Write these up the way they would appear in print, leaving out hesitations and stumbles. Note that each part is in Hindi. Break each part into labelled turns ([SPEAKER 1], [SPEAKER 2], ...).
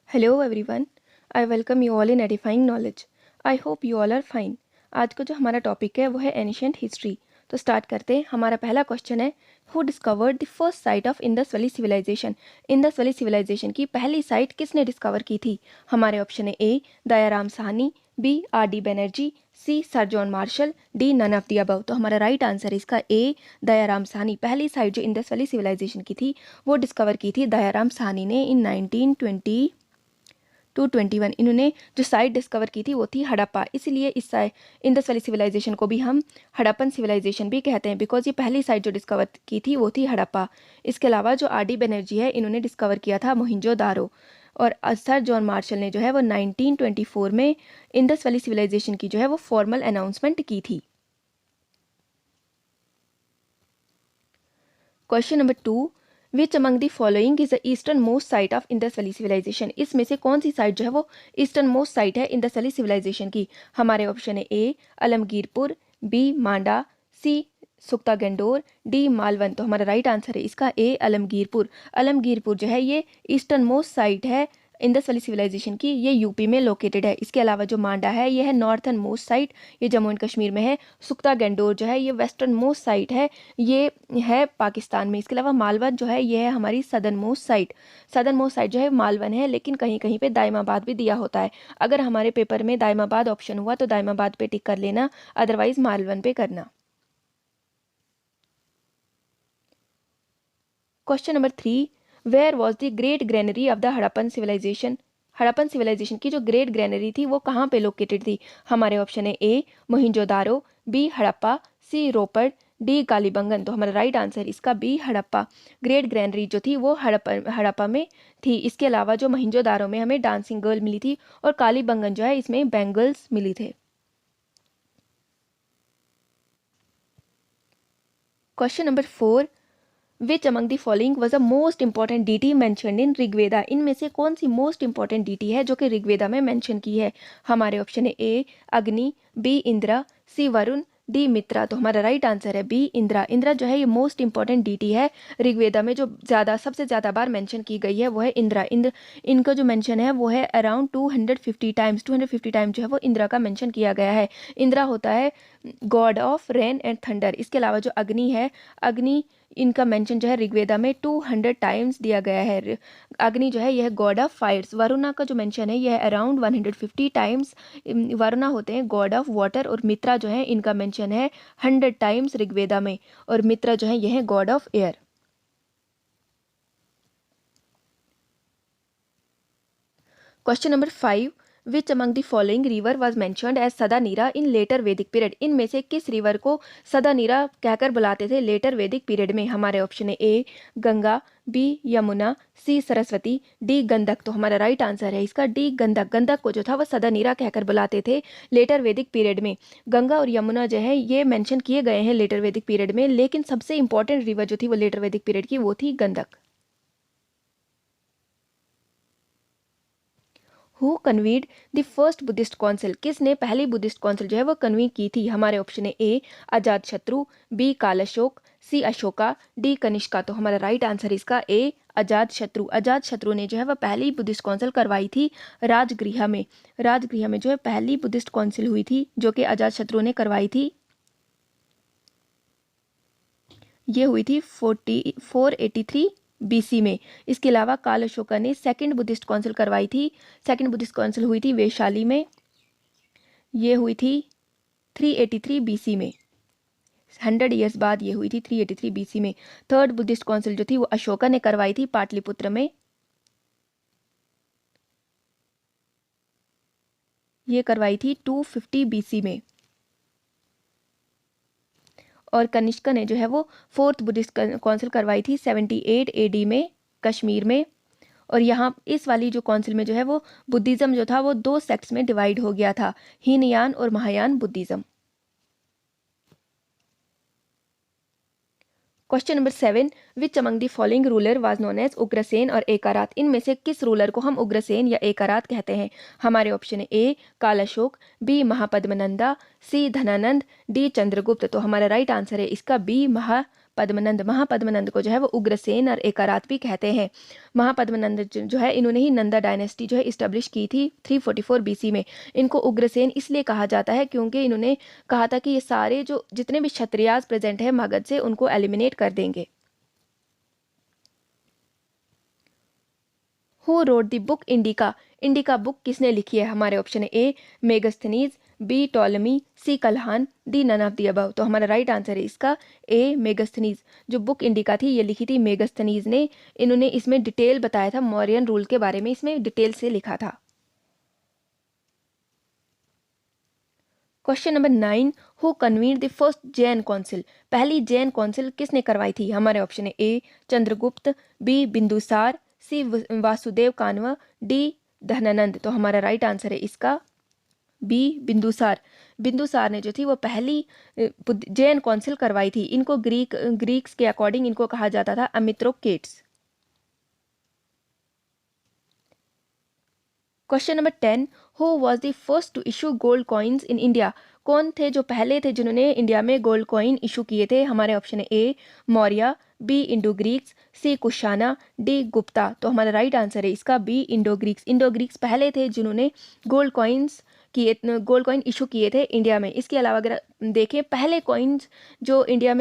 [SPEAKER 1] Hello everyone, I welcome you all in edifying knowledge. I hope you all are fine. आज का जो हमारा टॉपिक है वो है एंशियंट हिस्ट्री। तो स्टार्ट करते हैं। हमारा पहला क्वेश्चन है, who discovered the first site of Indus valley civilization. Indus valley civilization की पहली साइट किसने डिस्कवर की थी? हमारे ऑप्शन है A Dayaram Sahni, B R D Banerjee, C sir John Marshall, D none of the above. तो हमारा राइट आंसर है इसका ए दयाराम साहनी। पहली साइट जो इंडस वैली सिविलाइजेशन की थी वो डिस्कवर की थी दयाराम साहनी ने इन 1921। इन्होंने जो साइट डिस्कवर की थी वो थी हड़प्पा, इसीलिए इस इंडस वैली सिविलाइजेशन को भी हम हड़प्पन सिविलाइजेशन भी कहते हैं, बिकॉज ये पहली साइट जो डिस्कवर की थी वो थी हड़प्पा। इसके अलावा जो आर डी बनर्जी है इन्होंने डिस्कवर किया था मोहिंजो दारो, और सर जॉन मार्शल ने जो है वो 1924 में इंडस वैली सिविलाइजेशन की जो है वो फॉर्मल अनाउंसमेंट की थी। Question number 2, which among the following is the eastern most site of Indus valley civilization. इसमें से कौन सी साइट जो है वो ईस्टर्न मोस्ट साइट है इंडस वैली सिविलाइजेशन की? हमारे ऑप्शन है A Alamgirpur, B Manda, C सुक्ता गंडोर, डी मालवन। तो हमारा राइट आंसर है इसका ए अलमगीरपुर। अलमगीरपुर जो है ये ईस्टर्न मोस्ट साइट है इंडस वैली सिविलाइजेशन की, ये यूपी में लोकेटेड है। इसके अलावा जो मांडा है ये है नॉर्थन मोस्ट साइट, ये जम्मू एंड कश्मीर में है। सुक्ता गंडोर जो है ये वेस्टर्न मोस्ट साइट है, ये है पाकिस्तान में। इसके अलावा मालवन जो है ये है हमारी southern most site. Southern most site जो है मालवन है, लेकिन कहीं कहीं पे दायमाबाद भी दिया होता है। अगर हमारे पेपर में दायमाबाद ऑप्शन हुआ तो दायमाबाद पे टिक कर लेना, अदरवाइज मालवन पे करना। Question number 3, where was the great granary of the Harappan civilization. Harappan civilization की जो ग्रेट ग्रेनरी थी वो कहाँ पे लोकेटेड थी? हमारे ऑप्शन है ए मोहिंजोदारो, बी हड़प्पा, सी रोपड़, डी कालीबंगन। तो हमारा राइट आंसर इसका बी हड़प्पा। ग्रेट ग्रेनरी जो थी वो हड़प्पा में थी। इसके अलावा जो मोहिंजोदारो में हमें डांसिंग गर्ल मिली थी, और कालीबंगन जो है इसमें बैंगल्स मिली थे। Question number 4, which among the following was a most important deity mentioned in Rigveda. इनमें से कौन सी मोस्ट इंपॉर्टेंट डीटी है जो कि ऋग्वेदा में मेंशन की है? हमारे ऑप्शन है ए अग्नि, बी इंद्रा, सी वरुण, डी मित्रा। तो हमारा राइट आंसर है बी इंद्रा। इंद्रा जो है ये मोस्ट इंपॉर्टेंट डीटी है ऋग्वेदा में, जो सबसे ज़्यादा बार मेंशन की गई है वो है इंद्रा। इनका जो मेंशन है वो है अराउंड 250 टाइम्स। 250 टाइम्स जो है वो इंद्रा का मेंशन किया गया है। इंद्रा होता है god of rain and thunder. इसके अलावा जो अग्नि है, अग्नि इनका मेंशन जो है ऋग्वेदा में 200 टाइम्स दिया गया है। अग्नि जो है यह गॉड ऑफ फायर्स। वरुणा का जो मेंशन है यह अराउंड 150 टाइम्स। वरुणा होते हैं गॉड ऑफ वाटर, और मित्रा जो है इनका मेंशन है 100 टाइम्स ऋग्वेदा में, और मित्रा जो है यह है god of air. Question number 5, which among the following river was mentioned as Sadanira in later Vedic period. इनमें से किस रिवर को सदानीरा कहकर बुलाते थे लेटर वैदिक पीरियड में? हमारे ऑप्शन है ए गंगा, बी यमुना, सी सरस्वती, डी गंधक। तो हमारा राइट आंसर है इसका डी गंधक। गंधक को जो था वो सदानीरा कहकर बुलाते थे लेटर वैदिक पीरियड में। गंगा और यमुना जो है ये मेंशन किए गए हैं लेटर वैदिक पीरियड में, लेकिन सबसे इंपॉर्टेंट रिवर जो थी वो लेटर वैदिक पीरियड की वो थी गंधक। Who convened the first Buddhist council. किसने पहली बुद्धिस्ट काउंसिल जो है वो कन्वीन की थी? हमारे ऑप्शन है ए अजात शत्रु, बी काल अशोक, सी अशोका, डी कनिष्का। तो हमारा राइट आंसर इसका ए अजात शत्रु। अजात शत्रु ने जो है वह पहली बुद्धिस्ट काउंसिल करवाई थी राजगृह में। राजगृह में जो है पहली बुद्धिस्ट काउंसिल हुई थी जो कि अजात शत्रु ने करवाई थी। ये हुई थी 483 बीसी में। इसके अलावा काल अशोका ने सेकंड बुद्धिस्ट काउंसिल करवाई थी। सेकंड बुद्धिस्ट काउंसिल हुई थी वैशाली में, ये हुई थी 383 बीसी में। 100 ईयर्स बाद ये हुई थी 383 बीसी में। थर्ड बुद्धिस्ट काउंसिल जो थी वो अशोका ने करवाई थी पाटलिपुत्र में, ये करवाई थी 250 बीसी में। और कनिष्का ने जो है वो फोर्थ बुद्धिस्ट काउंसिल करवाई थी 78 एडी में कश्मीर में। और यहाँ इस वाली जो काउंसिल में जो है वो बुद्धिज्म जो था वो 2 सेक्ट्स में डिवाइड हो गया था, हीनयान और Mahayana Buddhism. Question number 7, which among the following ruler was known as Ugrasena और एकारात। इनमें से किस रूलर को हम उग्रसेन या एकारात कहते हैं? हमारे ऑप्शन है ए काल अशोक, बी महापद्मनंदा, सी धनानंद, डी चंद्रगुप्त। तो हमारा राइट आंसर है इसका बी महापद्मनंद। महापद्मनंद को जो है वो उग्रसेन और एकारात भी कहते हैं। महापद्मनंद जो है इन्होंने ही नंदा डायनेस्टी जो है इस्टेब्लिश की थी 344 बीसी में। इनको उग्रसेन इसलिए कहा जाता है क्योंकि इन्होंने कहा था कि ये सारे जो जितने भी क्षत्रियाज प्रेजेंट है मगध से उनको एलिमिनेट कर देंगे। Who wrote the book Indica. Indica book किसने लिखी है? हमारे ऑप्शन है A Megasthenes, B Ptolemy, C Kalhana, D none of the above. तो हमारा राइट आंसर है इसका ए मेगस्थनीज। जो बुक इंडिका थी ये लिखी थी मेगस्थनीज ने। इन्होंने इसमें डिटेल बताया था मौर्यन रूल के बारे में, इसमें डिटेल से लिखा था। Question number 9, who convened the first Jan council. पहली जैन काउंसिल किसने करवाई थी? हमारे ऑप्शन है ए चंद्रगुप्त, बी बिंदुसार, सी वासुदेव कान्व, डी धनानंद। तो हमारा राइट आंसर है इसका बी बिंदुसार। बिंदुसार ने जो थी वो पहली जैन काउंसिल करवाई थी। इनको ग्रीक्स के अकॉर्डिंग इनको कहा जाता था Amitrochates. Question number 10, who was the first to issue gold coins in India. कौन थे जो पहले थे जिन्होंने इंडिया में गोल्ड कॉइन इशू किए थे? हमारे ऑप्शन है A Maurya, B Indo Greeks, C Kushana, D Gupta. तो हमारा राइट आंसर है इसका B Indo Greeks. Indo Greeks पहले थे जिन्होंने गोल्ड कॉइन इशू किए थे इंडिया में। इसके अलावा अगर देखें पहले कॉइन्स जो इंडिया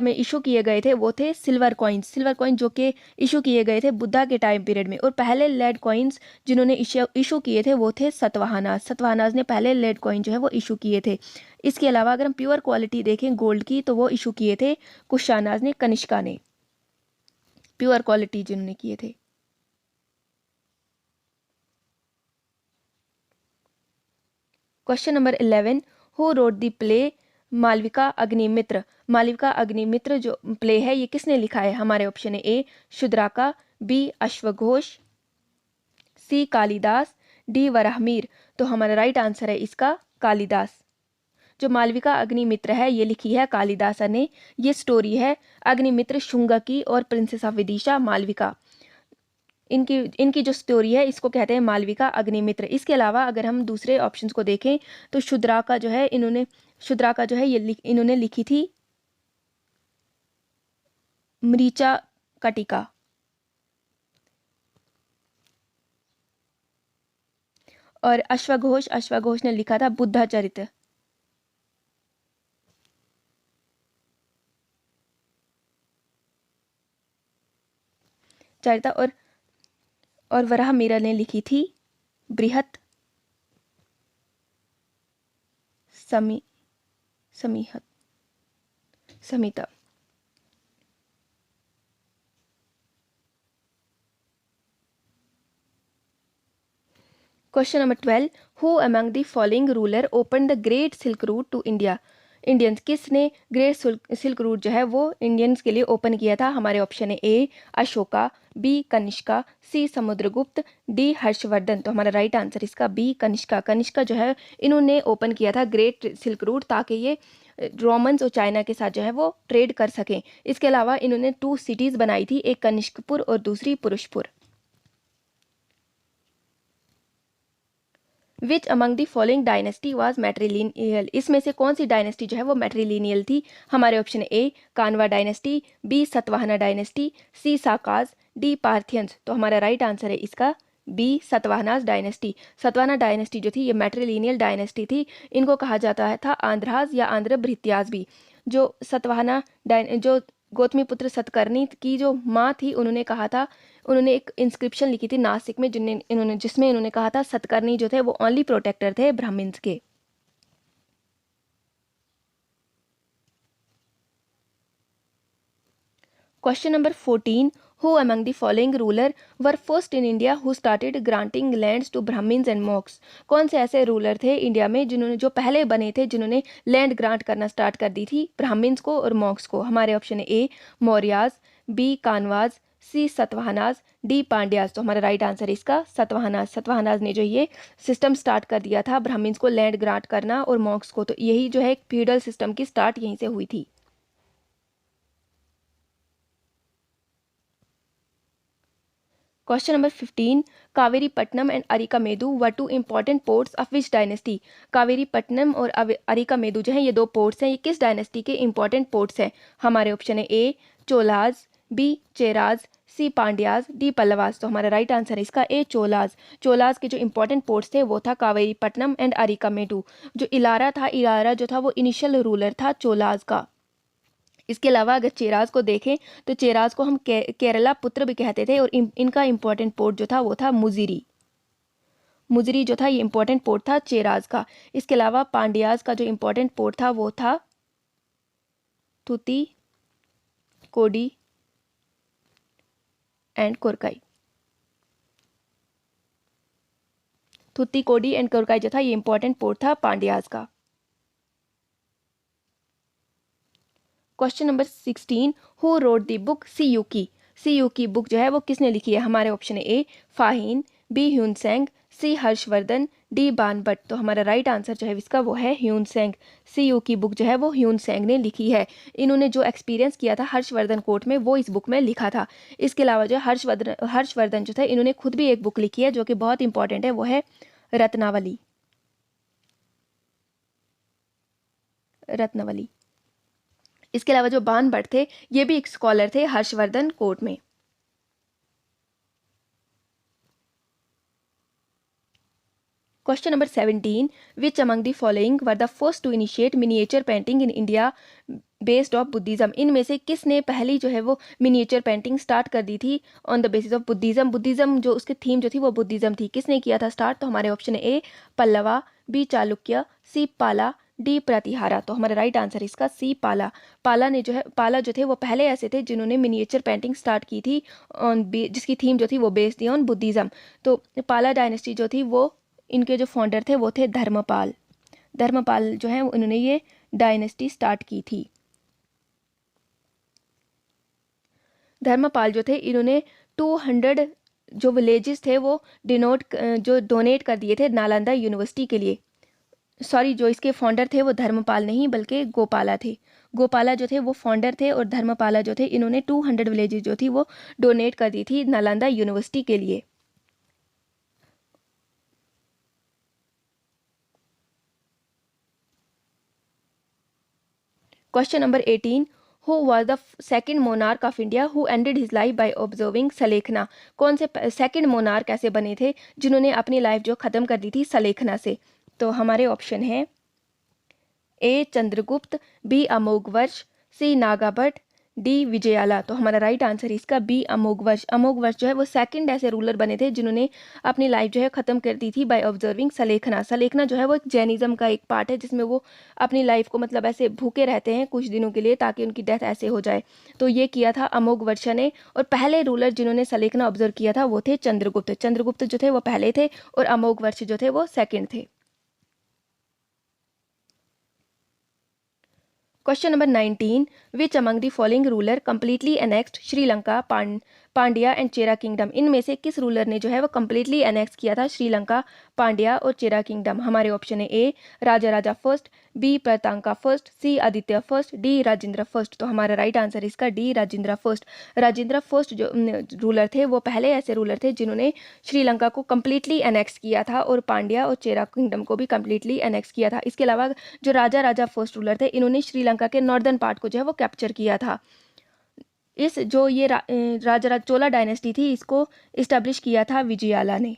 [SPEAKER 1] में इशू किए गए थे वो थे सिल्वर कॉइन जो कि इशू किए गए थे बुद्धा के टाइम पीरियड में। और पहले लेड कॉइन्स जिन्होंने इशू किए थे वो थे सतवाहनाज ने पहले लेड कॉइन जो है वो इशू किए थे। इसके अलावा अगर हम प्योर क्वालिटी देखें गोल्ड की तो वो इशू किए थे कुशानाज ने, कनिष्का ने, प्योर क्वालिटी जिन्होंने किए थे। Question number 11, who wrote the play Malavika Agnimitra. Malavika Agnimitra जो प्ले है ये किसने लिखा है? हमारे ऑप्शन है ए शुद्राका, बी अश्वघोष, सी कालिदास, डी वराहमिर। तो हमारा राइट आंसर है इसका कालिदास। जो मालविका अग्निमित्र है ये लिखी है कालिदास ने। ये स्टोरी है अग्निमित्र शुंग की और प्रिंसेस ऑफ विदिशा मालविका। इनकी जो स्टोरी है इसको कहते हैं मालविका अग्निमित्र। इसके अलावा अगर हम दूसरे ऑप्शंस को देखें तो शुद्राका जो है इन्होंने लिखी थी मरीचा कटिका। और अश्वघोष ने लिखा था बुद्धा चरित्र। और वराहमिहिर ने लिखी थी Brihat Samhita. Question number 12, who among the following ruler open the great silk route to Indians. किसने ग्रेट सिल्क रूट जो है वो इंडियंस के लिए ओपन किया था? हमारे ऑप्शन है ए अशोका, बी कनिष्का, सी समुद्रगुप्त, डी हर्षवर्धन। तो हमारा राइट आंसर इसका बी कनिष्का जो है इन्होंने ओपन किया था ग्रेट सिल्क रूट ताकि ये रोमन्स और चाइना के साथ जो है वो ट्रेड कर सकें। इसके अलावा इन्होंने 2 सिटीज बनाई थी, एक कनिष्कपुर और दूसरी Purushapur. Which among the following dynasty was matrilineal. इसमें से कौन सी डायनेस्टी जो है वो मैट्रिलिनियल थी? हमारे option A Kanva dynasty, B Satavahana dynasty, C Sakas, D Parthians. तो हमारा राइट आंसर है इसका B Satavahanas dynasty. Satavahana dynasty जो थी ये मैट्रिलिनियल डायनेस्टी थी। इनको कहा जाता था आंध्राज या आंध्र भृत्याज भी। जो जो गौतमीपुत्र सतकर्णी की जो माँ थी उन्होंने कहा था, उन्होंने एक इंस्क्रिप्शन लिखी थी नासिक में जिसमें इन्होंने कहा था सतकर्णी जो थे वो ओनली प्रोटेक्टर थे ब्राह्मण्स के। Question number 14, who among the following ruler were first in India who started granting lands to Brahmins and monks. कौन से ऐसे रूलर थे इंडिया में जो पहले बने थे जिन्होंने लैंड ग्रांट करना स्टार्ट कर दी थी ब्राह्मण्स को और मॉक्स को? हमारे ऑप्शन है ए मौर्याज, बी कानवाज, सी सतवाहनाज, डी पांड्याज। तो हमारा राइट आंसर इसका सतवाहनाज ने जो ये सिस्टम स्टार्ट कर दिया था ब्राह्मण्स को लैंड ग्रांट करना और मॉक्स को। तो यही जो है एक फ्यूडल सिस्टम की स्टार्ट यहीं से हुई थी। Question number 15, Kaveripattanam and Arikamedu were two important ports of which dynasty. Kaveripattanam और अरिकामेदु जो है ये दो पोर्ट्स हैं, ये किस डायनेस्टी के इंपॉर्टेंट पोर्ट्स हैं। हमारे ऑप्शन है ए चोलाज, बी चेराज, सी पांड्याज, डी पल्लवाज। तो हमारा राइट आंसर है इसका ए चोलाज। चोलाज के जो इंपॉर्टेंट पोर्ट्स थे वो था कावेरीपट्टनम एंड अरिकामेदु। जो इलारा था, इलारा जो था वो इनिशियल रूलर था चोलाज का। इसके अलावा अगर चेराज को देखें तो चेराज को हम केरला पुत्र भी कहते थे और इनका इंपॉर्टेंट पोर्ट जो था वो था मुजिरी। मुजिरी जो था ये इंपॉर्टेंट पोर्ट था चेराज का। इसके अलावा पांड्याज का जो इंपॉर्टेंट पोर्ट था वो था तुती कोडी एंड कोरकाई। तुती कोडी एंड कोरकाई जो था ये इंपॉर्टेंट पोर्ट था पांड्याज का। Question number 16, who wrote the book Si Yu Ki. Si Yu Ki book जो है वो किसने लिखी है। हमारे ऑप्शन है A Fahien, B Hiuen Tsang, C Harshavardhan, D Banabhatta. तो हमारा राइट आंसर जो है इसका वो है ह्यूनसेंग। सीयूकी बुक जो है वो ह्यूनसेंग ने लिखी है। इन्होंने जो एक्सपीरियंस किया था हर्षवर्धन कोर्ट में वो इस बुक में लिखा था। इसके अलावा जो हर्षवर्धन जो था इन्होंने खुद भी एक बुक लिखी है जो कि बहुत इंपॉर्टेंट है, वो है रत्नावली। रत्नावली। इसके अलावा जो बानभट्ट थे ये भी एक स्कॉलर थे हर्षवर्धन कोर्ट में। Question number 17, which among the following were the first to initiate miniature painting in India based of Buddhism. इनमें से किसने पहली जो है वो मिनिएचर पेंटिंग स्टार्ट कर दी थी on the basis of Buddhism. Buddhism जो उसकी थीम जो थी वो बुद्धिज्म थी। किसने किया था स्टार्ट। तो हमारे ऑप्शन है ए पल्लवा, बी चालुक्य, सी पाला, डी प्रतिहारा। तो हमारा राइट आंसर इसका सी पाला। पाला जो थे वो पहले ऐसे थे जिन्होंने मिनिएचर पेंटिंग स्टार्ट की थी ऑन जिसकी थीम जो थी वो बेस्ड थी ऑन बुद्धिज्म। तो पाला डायनेस्टी जो थी वो इनके जो फाउंडर थे वो थे धर्मपाल। धर्मपाल जो है उन्होंने ये डायनेस्टी स्टार्ट की थी। धर्मपाल जो थे इन्होंने 200 जो विलेजेस थे वो डोनेट कर दिए थे नालंदा यूनिवर्सिटी के लिए। सॉरी, जो इसके फाउंडर थे वो धर्मपाल नहीं बल्कि गोपाला थे। गोपाला जो थे वो फाउंडर थे और धर्मपाला जो थे इन्होंने 200 विलेजेस जो थी वो डोनेट कर दी थी नालंदा यूनिवर्सिटी के लिए। Question number 18, who was the second monarch of India who ended his life by observing sallekhana. कौन से सेकेंड मोनार्क ऐसे बने थे जिन्होंने अपनी लाइफ जो ख़त्म कर दी थी सलेखना से। तो हमारे ऑप्शन है ए चंद्रगुप्त, बी अमोघवर्ष, सी नागाभट्ट, डी विजयाला। तो हमारा राइट आंसर इसका बी अमोघवर्ष। अमोघवर्ष जो है वो सेकंड ऐसे रूलर बने थे जिन्होंने अपनी लाइफ जो है ख़त्म कर दी थी बाय ऑब्जर्विंग सलेखना। सलेखना जो है वो एक जैनिज्म का एक पार्ट है जिसमें वो अपनी लाइफ को मतलब ऐसे भूखे रहते हैं कुछ दिनों के लिए ताकि उनकी डेथ ऐसे हो जाए। तो ये किया था अमोघवर्ष ने। और पहले रूलर जिन्होंने सलेखना ऑब्जर्व किया था वो थे चंद्रगुप्त। चंद्रगुप्त जो थे वो पहले थे और अमोघवर्ष जो थे वो सेकेंड थे। Question number 19, which among the following ruler completely annexed Sri Lanka, Pandya and Chera kingdom. इनमें से किस रूलर ने जो है वो कंप्लीटली एनेक्स किया था श्रीलंका, पांड्या और चेरा किंगडम। हमारे ऑप्शन है A Raja Raja first, B Parantaka first, C Aditya first, D Rajendra first. तो हमारा राइट आंसर इसका D Rajendra first. Rajendra first जो रूलर थे वो पहले ऐसे रूलर थे जिन्होंने श्रीलंका को कम्प्लीटली एनेक्स किया था और पांड्या और चेरा किंगडम को भी कम्प्लीटली एनेक्स किया था। इसके अलावा जो राजा राजा फर्स्ट रूलर थे इन्होंने श्रीलंका के नॉर्दर्न पार्ट को जो है वो कैप्चर किया था। इस जो ये राजा चोला डायनेस्टी थी इसको इस्टेब्लिश किया था विजयाला ने।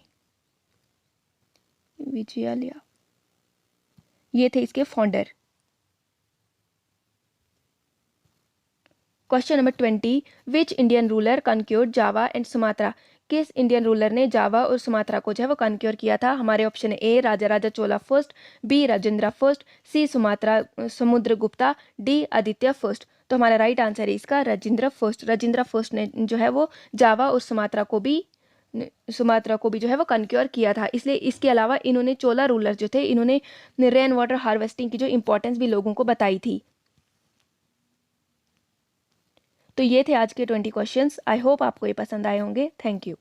[SPEAKER 1] विजयालया ये थे इसके founder. Question number 20, which Indian ruler conquered Java and Sumatra. किस इंडियन रूलर ने जावा और सुमात्रा को जो है वो कॉन्क्योर किया था। हमारे ऑप्शन है A Raja Raja Chola first, B Rajendra first, C Samudragupta, D Aditya first. तो हमारा राइट आंसर है इसका राजेंद्र फर्स्ट। राजेंद्र फर्स्ट ने जो है वो जावा और सुमात्रा को भी जो है वो कॉन्क्योर किया था। इसलिए इसके अलावा इन्होंने चोला रूलर जो थे इन्होंने रेन वाटर हार्वेस्टिंग की जो इंपॉर्टेंस भी लोगों को बताई थी। तो ये थे आज के 20 क्वेश्चंस। आई होप आपको ये पसंद आए होंगे। Thank you.